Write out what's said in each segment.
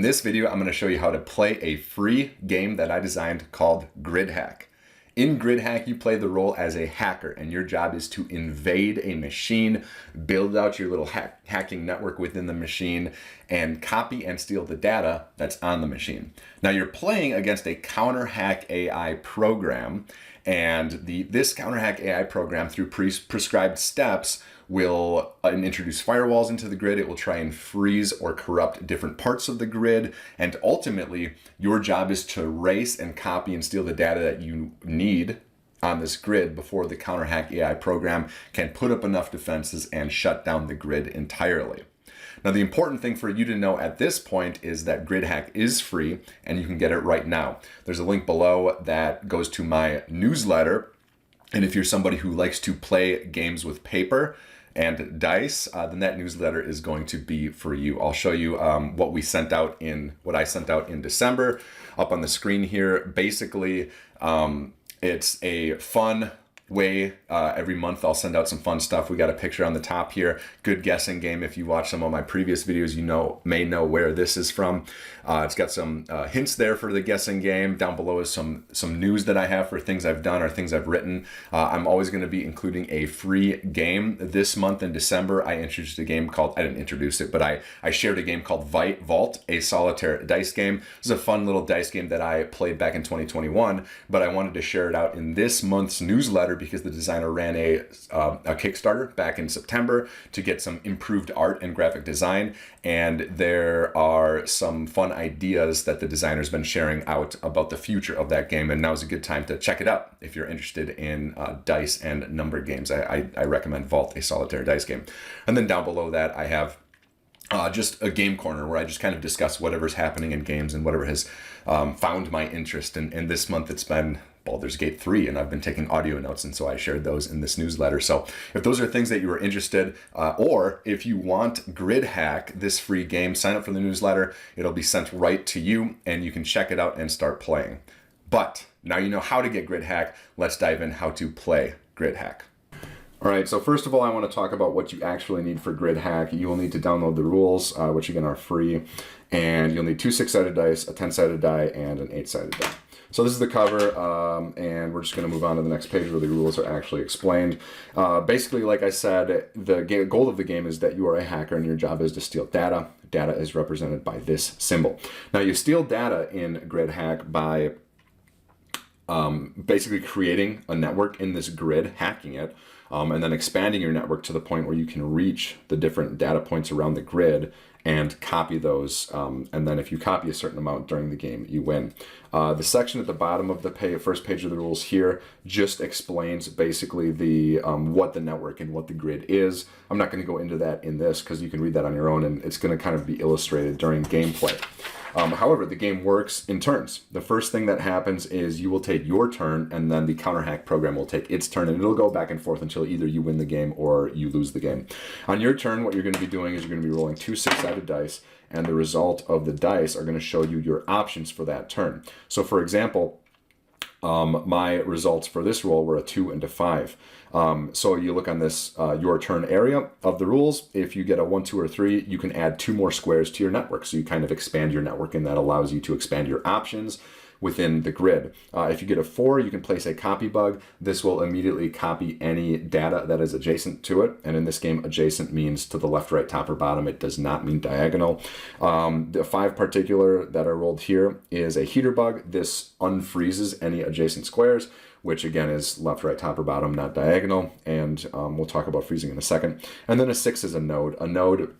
In this video, I'm going to show you how to play a free game that I designed called Gridhack. In Gridhack, you play the role as a hacker, and your job is to invade a machine, build out your little hacking network within the machine, and copy and steal the data that's on the machine. Now, you're playing against a counter-hack AI program, and this counter-hack AI program, through prescribed steps, will introduce firewalls into the grid. It will try and freeze or corrupt different parts of the grid. And ultimately, your job is to race and copy and steal the data that you need on this grid before the counter-hack AI program can put up enough defenses and shut down the grid entirely. Now, the important thing for you to know at this point is that Gridhack is free and you can get it right now. There's a link below that goes to my newsletter. And if you're somebody who likes to play games with paper and dice, then that newsletter is going to be for you. I'll show you what I sent out in December up on the screen here. Basically, it's a fun way. Every month I'll send out some fun stuff. We got a picture on the top here. Good guessing game. If you watch some of my previous videos, you may know where this is from. It's got some hints there for the guessing game. Down below is some news that I have for things I've done or things I've written. I'm always going to be including a free game. This month in December, I introduced a game called, I didn't introduce it, but I shared a game called Vault, a solitaire dice game. This is a fun little dice game that I played back in 2021, but I wanted to share it out in this month's newsletter because the designer ran a Kickstarter back in September to get some improved art and graphic design. And there are some fun ideas that the designer's been sharing out about the future of that game. And now's a good time to check it out if you're interested in dice and number games. I recommend Vault, a solitaire dice game. And then down below that, I have just a game corner where I just kind of discuss whatever's happening in games and whatever has found my interest. And this month it's been Baldur's Gate 3, and I've been taking audio notes, and so I shared those in this newsletter. So if those are things that you are interested, or if you want Gridhack, this free game, sign up for the newsletter. It'll be sent right to you, and you can check it out and start playing. But now you know how to get Gridhack. Let's dive in how to play Gridhack. All right, so first of all, I want to talk about what you actually need for Gridhack. You will need to download the rules, which again are free, and you'll need 2 6-sided dice, a 10-sided die, and an 8-sided die. So this is the cover, and we're just going to move on to the next page where the rules are actually explained. Basically, like I said, the goal of the game is that you are a hacker and your job is to steal data. Data is represented by this symbol. Now, you steal data in Gridhack by basically creating a network in this grid, hacking it, and then expanding your network to the point where you can reach the different data points around the grid and copy those. And then if you copy a certain amount during the game, you win. The section at the bottom of the first page of the rules here just explains basically what the network and what the grid is. I'm not going to go into that in this because you can read that on your own, and it's going to kind of be illustrated during gameplay. However, the game works in turns. The first thing that happens is you will take your turn, and then the counter-hack program will take its turn, and it'll go back and forth until either you win the game or you lose the game. On your turn, what you're going to be doing is you're going to be rolling 2 6-sided dice, and the result of the dice are going to show you your options for that turn. So, for example, my results for this roll were a 2 and a 5. So you look on this your turn area of the rules. If you get a 1, 2, or 3, you can add 2 more squares to your network. So you kind of expand your network, and that allows you to expand your options within the grid. If you get a 4, you can place a copy bug. This will immediately copy any data that is adjacent to it. And in this game, adjacent means to the left, right, top, or bottom. It does not mean diagonal. The 5 particular that are rolled here is a heater bug. This unfreezes any adjacent squares, which again is left, right, top, or bottom, not diagonal. And we'll talk about freezing in a second. And then a 6 is a node. A node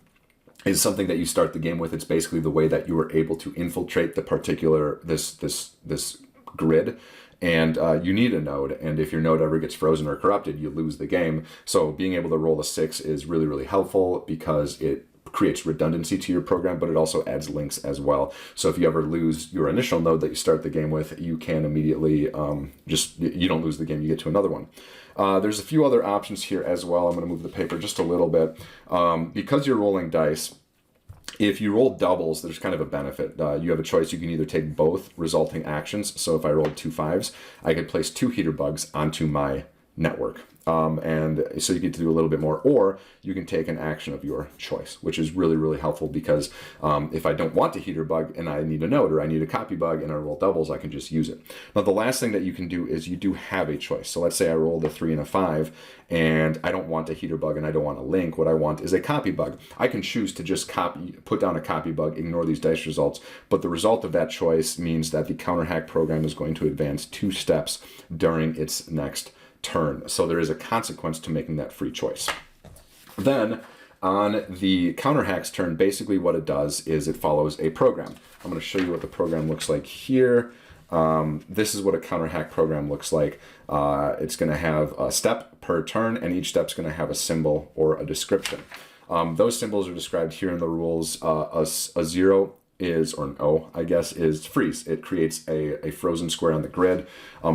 is something that you start the game with. It's basically the way that you were able to infiltrate the particular, this grid. And you need a node, and if your node ever gets frozen or corrupted, you lose the game. So being able to roll a 6 is really, really helpful because it creates redundancy to your program, but it also adds links as well. So if you ever lose your initial node that you start the game with, you can immediately you don't lose the game, you get to another one. There's a few other options here as well. I'm going to move the paper just a little bit. Because you're rolling dice, if you roll doubles, there's kind of a benefit. You have a choice. You can either take both resulting actions. So if I rolled 2 5s, I could place 2 heater bugs onto my network. And so you get to do a little bit more, or you can take an action of your choice, which is really, really helpful because if I don't want a heater bug and I need a node or I need a copy bug and I roll doubles, I can just use it. Now, the last thing that you can do is you do have a choice. So let's say I rolled a 3 and a 5 and I don't want a heater bug and I don't want a link. What I want is a copy bug. I can choose to just put down a copy bug, ignore these dice results, but the result of that choice means that the counter hack program is going to advance 2 steps during its next turn. So there is a consequence to making that free choice. Then on the counter hack's turn, basically what it does is it follows a program. I'm going to show you what the program looks like here. This is what a counter hack program looks like. It's going to have a step per turn, and each step's going to have a symbol or a description. Those symbols are described here in the rules. A 0 is, or an O, I guess, is freeze. It creates a frozen square on the grid.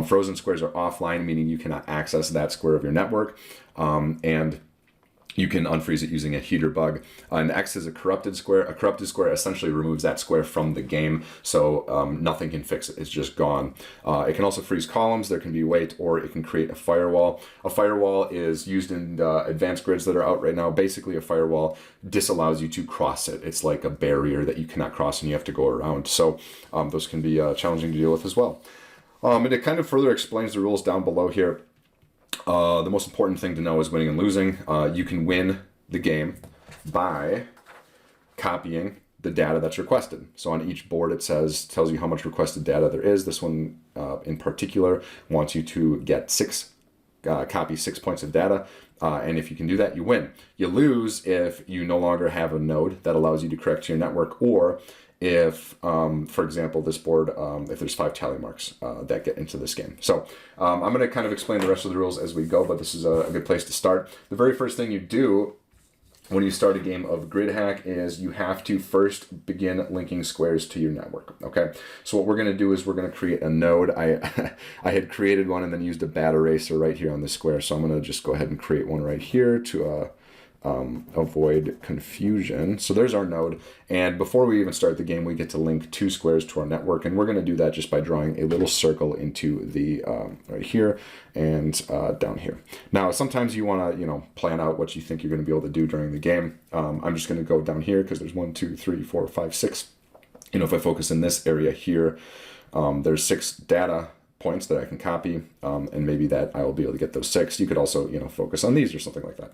Frozen squares are offline, meaning you cannot access that square of your network. And you can unfreeze it using a heater bug. An X is a corrupted square. A corrupted square essentially removes that square from the game, so nothing can fix it. It's just gone. It can also freeze columns. There can be weight, or it can create a firewall. A firewall is used in advanced grids that are out right now. Basically, a firewall disallows you to cross it. It's like a barrier that you cannot cross and you have to go around. So those can be challenging to deal with as well. And it kind of further explains the rules down below here. The most important thing to know is winning and losing. You can win the game by copying the data that's requested. So on each board it tells you how much requested data there is. This one in particular wants you to get copy 6 points of data. And if you can do that, you win. You lose if you no longer have a node that allows you to connect to your network, or if, for example, this board, if there's 5 tally marks that get into this game. So I'm going to kind of explain the rest of the rules as we go, but this is a good place to start. The very first thing you do when you start a game of Gridhack is you have to first begin linking squares to your network. Okay, so what we're going to do is we're going to create a node. I had created one and then used a bad eraser right here on the square, so I'm going to just go ahead and create one right here to avoid confusion. So there's our node, and before we even start the game, we get to link 2 squares to our network, and we're going to do that just by drawing a little circle into the right here and down here. Now, sometimes you want to plan out what you think you're going to be able to do during the game. I'm just going to go down here because there's 1, 2, 3, 4, 5, 6. If I focus in this area here, there's 6 data points that I can copy, and maybe that I will be able to get those 6. You could also focus on these or something like that.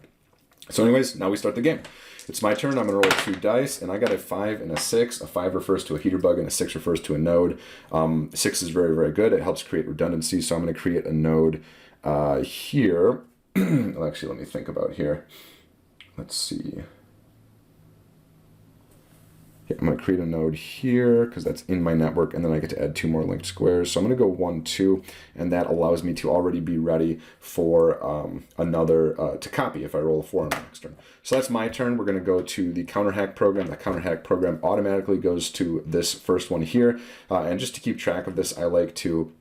So anyways, now we start the game. It's my turn. I'm going to roll 2 dice, and I got a 5 and a 6. A 5 refers to a heater bug, and a 6 refers to a node. 6 is very, very good. It helps create redundancy, so I'm going to create a node here. Well, actually, let me think about here. Let's see. Yeah, I'm going to create a node here because that's in my network, and then I get to add 2 more linked squares. So I'm going to go 1, 2, and that allows me to already be ready for another to copy if I roll a 4 on my next turn. So that's my turn. We're going to go to the counter hack program. The counter hack program automatically goes to this first one here, and just to keep track of this, I like to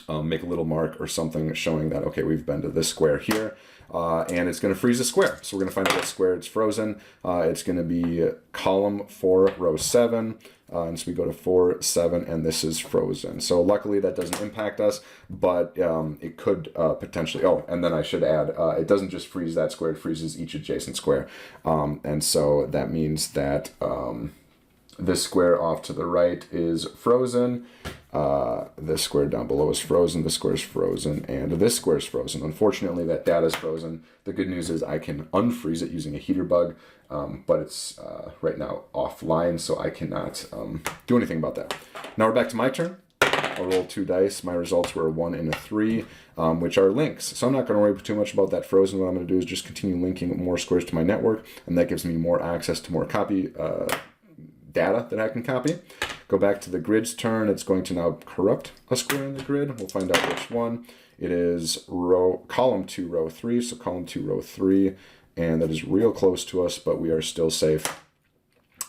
make a little mark or something showing that, okay, we've been to this square here. And it's going to freeze a square. So we're going to find out what square it's frozen. It's going to be column 4, row 7. And so we go to 4, 7, and this is frozen. So luckily that doesn't impact us, but it could potentially, oh, and then I should add, it doesn't just freeze that square, it freezes each adjacent square. And so that means that this square off to the right is frozen. This square down below is frozen, this square is frozen, and this square is frozen. Unfortunately, that data is frozen. The good news is I can unfreeze it using a heater bug, but it's right now offline, so I cannot do anything about that. Now we're back to my turn. I'll roll 2 dice. My results were a 1 and a 3, which are links. So I'm not going to worry too much about that frozen. What I'm going to do is just continue linking more squares to my network, and that gives me more access to more copy data that I can copy. Go back to the grid's turn. It's going to now corrupt a square in the grid. We'll find out which one. It is column 2, row 3. So column 2, row 3. And that is real close to us, but we are still safe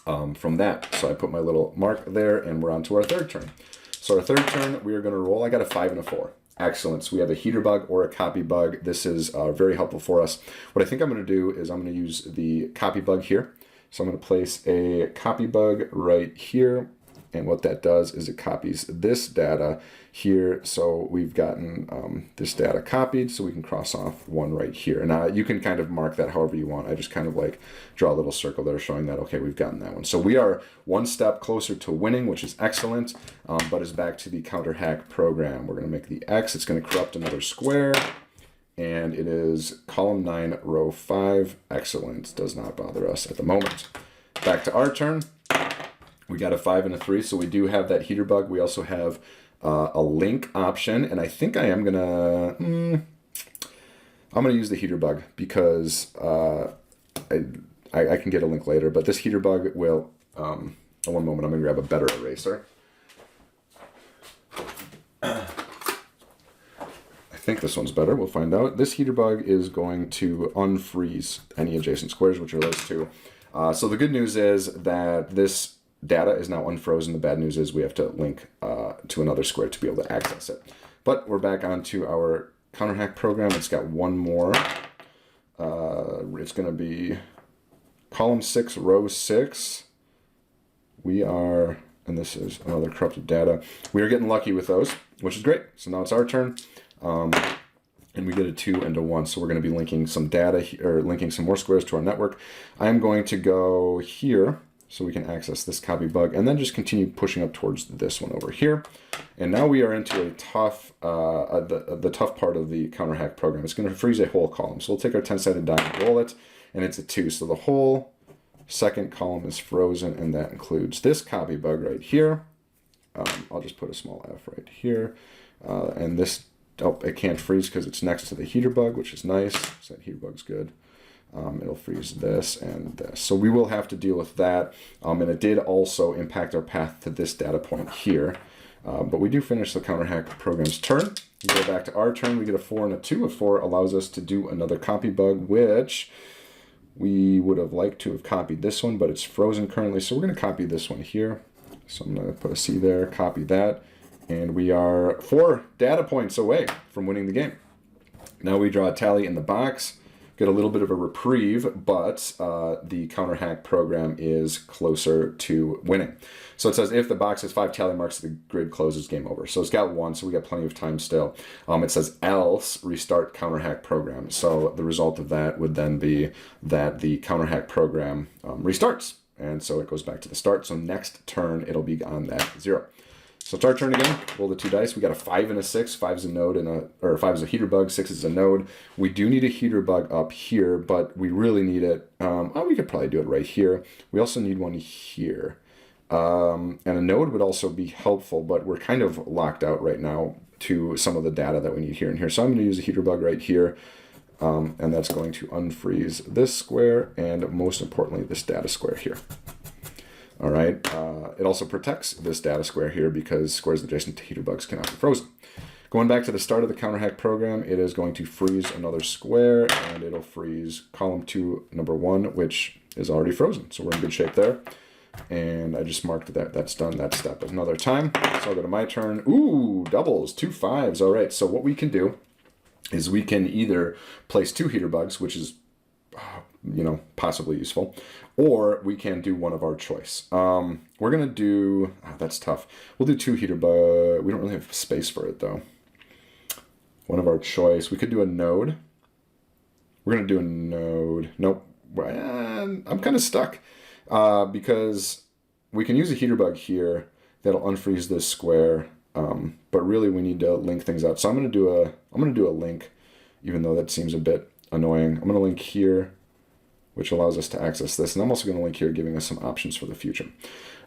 from that. So I put my little mark there, and we're on to our third turn. So our third turn, we are going to roll. I got a 5 and a 4. Excellent. So we have a heater bug or a copy bug. This is very helpful for us. What I think I'm going to do is I'm going to use the copy bug here. So I'm going to place a copy bug right here. And what that does is it copies this data here. So we've gotten this data copied, so we can cross off one right here. Now you can kind of mark that however you want. I just kind of like draw a little circle there showing that, okay, we've gotten that one. So we are one step closer to winning, which is excellent, but is back to the counter hack program. We're going to make the X. It's going to corrupt another square. And it is column 9, row 5. Excellent. Does not bother us at the moment. Back to our turn. We got a 5 and a 3, so we do have that heater bug. We also have a link option, and I think I am gonna I'm gonna use the heater bug because I can get a link later. But this heater bug will. One moment, I'm gonna grab a better eraser. I think this one's better. We'll find out. This heater bug is going to unfreeze any adjacent squares, which are those two. So the good news is that this data is now unfrozen. The bad news is we have to link to another square to be able to access it. But we're back onto our counter hack program. It's got one more. It's going to be column 6, row 6. We are, and this is another corrupted data. We are getting lucky with those, which is great. So now it's our turn. And we get a 2 and a 1. So we're going to be linking some data or linking some more squares to our network. I'm going to go here so we can access this copy bug and then just continue pushing up towards this one over here. And now we are into a tough, the tough part of the counter hack program. It's going to freeze a whole column. So we'll take our 10-sided die and roll it, and it's a 2. So the whole second column is frozen, and that includes this copy bug right here. I'll just put a small f right here. And this, oh, it can't freeze because it's next to the heater bug, which is nice. So that heater bug's good. It'll freeze this and this. So we will have to deal with that. And it did also impact our path to this data point here. But we do finish the counter hack program's turn. We go back to our turn. We get a 4 and a 2. A 4 allows us to do another copy bug, which we would have liked to have copied this one, but it's frozen currently. So we're going to copy this one here. So I'm going to put a C there, copy that. And we are 4 data points away from winning the game. Now we draw a tally in the box. Get a little bit of a reprieve, but the counter hack program is closer to winning. So it says if the box has 5 tally marks, the grid closes, game over. So it's got 1, so we got plenty of time still. It says else restart counter hack program. So the result of that would then be that the counter hack program restarts. And so it goes back to the start. So next turn, it'll be on that 0. So it's our turn again. Roll the 2 dice. We got a 5 and a 6. 5 is a node and or 5 is a heater bug. 6 is a node. We do need a heater bug up here, but we really need it. We could probably do it right here. We also need one here. And a node would also be helpful, but we're kind of locked out right now to some of the data that we need here and here. So I'm going to use a heater bug right here. And that's going to unfreeze this square and most importantly, this data square here. All right, it also protects this data square here because squares adjacent to heater bugs cannot be frozen. Going back to the start of the counter hack program, it is going to freeze another square and it'll freeze column 2, number 1, which is already frozen. So we're in good shape there. And I just marked that that's done that step another time. So I'll go to my turn. Ooh, doubles, 2 5s. All right, so what we can do is we can either place 2 heater bugs, which is possibly useful, or we can do one of our choice. We're going to do, that's tough. We'll do 2 heater bug. We don't really have space for it though. One of our choice. We could do a node. We're going to do a node. Nope. I'm kind of stuck because we can use a heater bug here that'll unfreeze this square. But really we need to link things out. So I'm going to do a link, even though that seems a bit annoying. I'm going to link here, which allows us to access this. And I'm also going to link here, giving us some options for the future.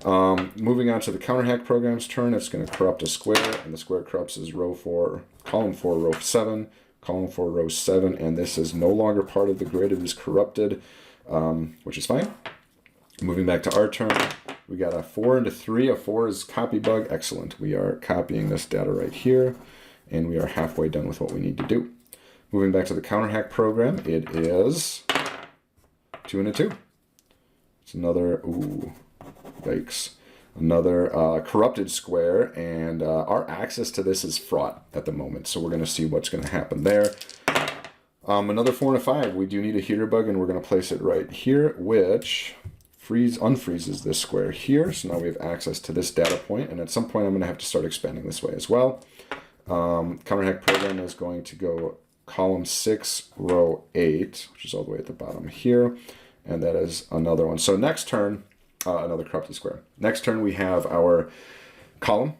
Moving on to the counter hack program's turn, it's going to corrupt a square, and the square corrupts is column 4, row 7, column 4, row 7, and this is no longer part of the grid. It is corrupted, which is fine. Moving back to our turn, we got a 4 and a 3. A 4 is copy bug. Excellent. We are copying this data right here, and we are halfway done with what we need to do. Moving back to the counter hack program, it is 2 and a 2. It's another, ooh, yikes. Another corrupted square, and our access to this is fraught at the moment. So we're going to see what's going to happen there. Another 4 and a 5. We do need a heater bug, and we're going to place it right here, which unfreezes this square here. So now we have access to this data point, and at some point I'm going to have to start expanding this way as well. Counterhack program is going to go column 6, row 8, which is all the way at the bottom here, and that is another one. So next turn, another corrupted square. Next turn we have our column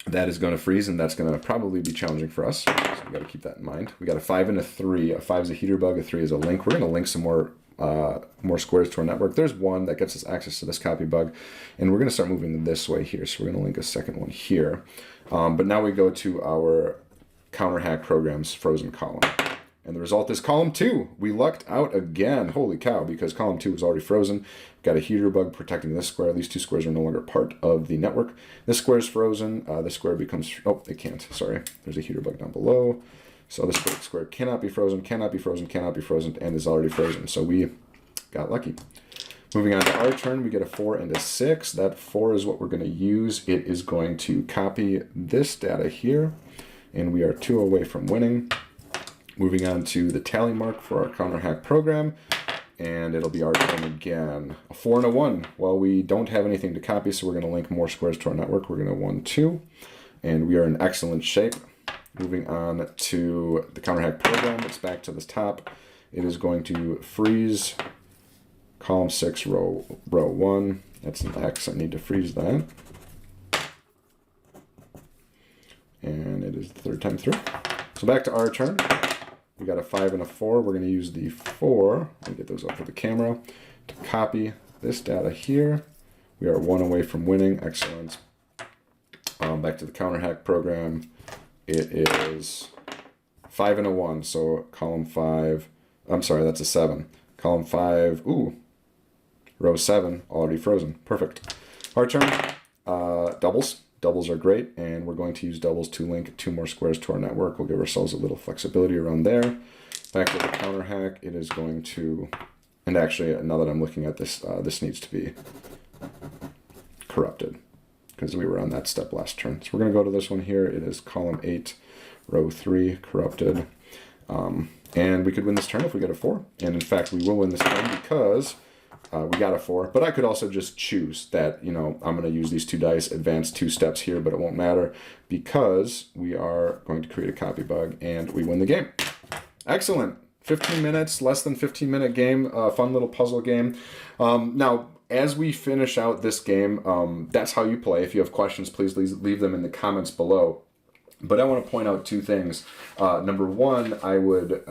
that is going to freeze, and that's going to probably be challenging for us. So we got to keep that in mind. We got a 5 and a 3. A 5 is a heater bug, a 3 is a link. We're going to link some more squares to our network. There's one that gets us access to this copy bug, and we're going to start moving this way here. So we're going to link a second one here. But now we go to our Counterhack program's frozen column. And the result is column 2. We lucked out again. Holy cow, because column 2 was already frozen. We've got a heater bug protecting this square. These two squares are no longer part of the network. This square is frozen. This square becomes, oh, it can't, sorry. There's a heater bug down below. So this square cannot be frozen, cannot be frozen, cannot be frozen, and is already frozen. So we got lucky. Moving on to our turn, we get a 4 and a 6. That 4 is what we're going to use. It is going to copy this data here, and we are 2 away from winning. Moving on to the tally mark for our Counterhack program, and it'll be our turn again. A 4 and a 1. Well, we don't have anything to copy, so we're going to link more squares to our network. We're going to 1, 2, and we are in excellent shape. Moving on to the Counterhack program, it's back to the top. It is going to freeze column 6, row 1. That's an X. I need to freeze that. And it is the 3rd time through. So back to our turn. We got a 5 and a 4. We're going to use the 4. Let me get those up for the camera to copy this data here. We are 1 away from winning. Excellent. Back to the Counterhack program. It is 5 and a 1. So column 5. I'm sorry, that's a 7. Column 5. Ooh. Row 7 already frozen. Perfect. Our turn. Doubles. Doubles are great, and we're going to use doubles to link 2 more squares to our network. We'll give ourselves a little flexibility around there. Back to the Counterhack, it is going to, and actually, now that I'm looking at this, this needs to be corrupted because we were on that step last turn. So we're going to go to this one here. It is column 8, row 3, corrupted. And we could win this turn if we get a 4. And in fact, we will win this turn because we got a 4, but I could also just choose that, you know, I'm going to use these 2 dice, advance 2 steps here, but it won't matter because we are going to create a copy bug and we win the game. Excellent. 15 minutes, less than 15-minute game, fun little puzzle game. Now, as we finish out this game, that's how you play. If you have questions, please leave them in the comments below. But I want to point out 2 things. Number 1, I would,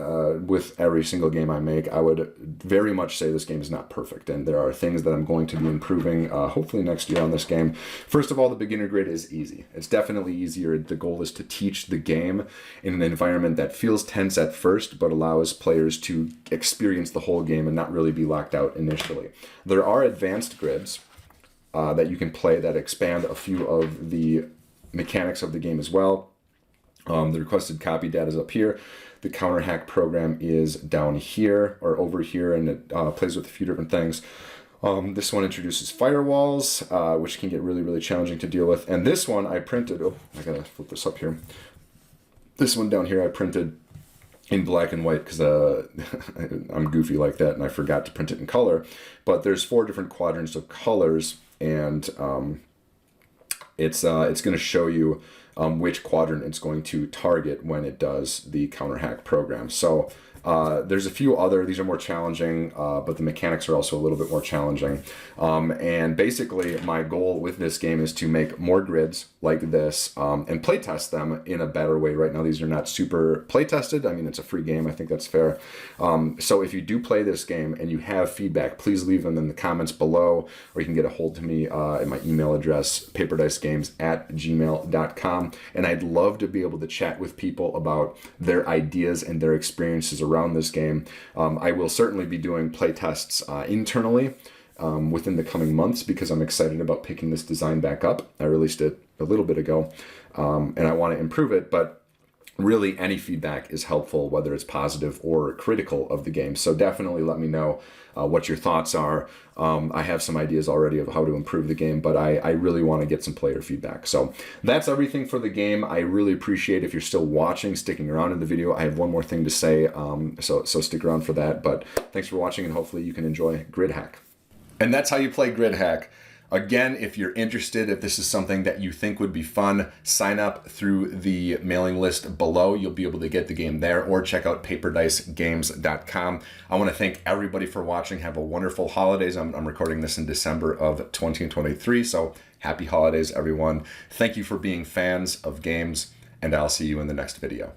with every single game I make, I would very much say this game is not perfect. And there are things that I'm going to be improving, hopefully next year on this game. First of all, the beginner grid is easy. It's definitely easier. The goal is to teach the game in an environment that feels tense at first, but allows players to experience the whole game and not really be locked out initially. There are advanced grids that you can play that expand a few of the mechanics of the game as well. The requested copy data is up here. The Counterhack program is down here or over here, and it plays with a few different things. This one introduces firewalls, which can get really, really challenging to deal with. And this one I printed, oh, I gotta flip this up here. This one down here I printed in black and white because I'm goofy like that and I forgot to print it in color. But there's 4 different quadrants of colors, and it's going to show you which quadrant it's going to target when it does the Counterhack program. So there's a few other, these are more challenging, but the mechanics are also a little bit more challenging. And basically my goal with this game is to make more grids like this and play test them in a better way. Right now these are not super play tested. I mean, it's a free game. I think that's fair. So if you do play this game and you have feedback, please leave them in the comments below, or you can get a hold to me at my email address, paperdicegames@gmail.com. And I'd love to be able to chat with people about their ideas and their experiences around this game. I will certainly be doing play tests internally within the coming months because I'm excited about picking this design back up. I released it a little bit ago and I want to improve it, but really any feedback is helpful, whether it's positive or critical of the game. So definitely let me know what your thoughts are. I have some ideas already of how to improve the game, but I really want to get some player feedback. So that's everything for the game. I really appreciate if you're still watching, sticking around in the video. I have one more thing to say, so stick around for that. But thanks for watching, and hopefully you can enjoy Gridhack. And that's how you play Gridhack. Again, if you're interested, if this is something that you think would be fun, sign up through the mailing list below. You'll be able to get the game there, or check out paperdicegames.com. I want to thank everybody for watching. Have a wonderful holidays. I'm recording this in December of 2023, so happy holidays, everyone. Thank you for being fans of games, and I'll see you in the next video.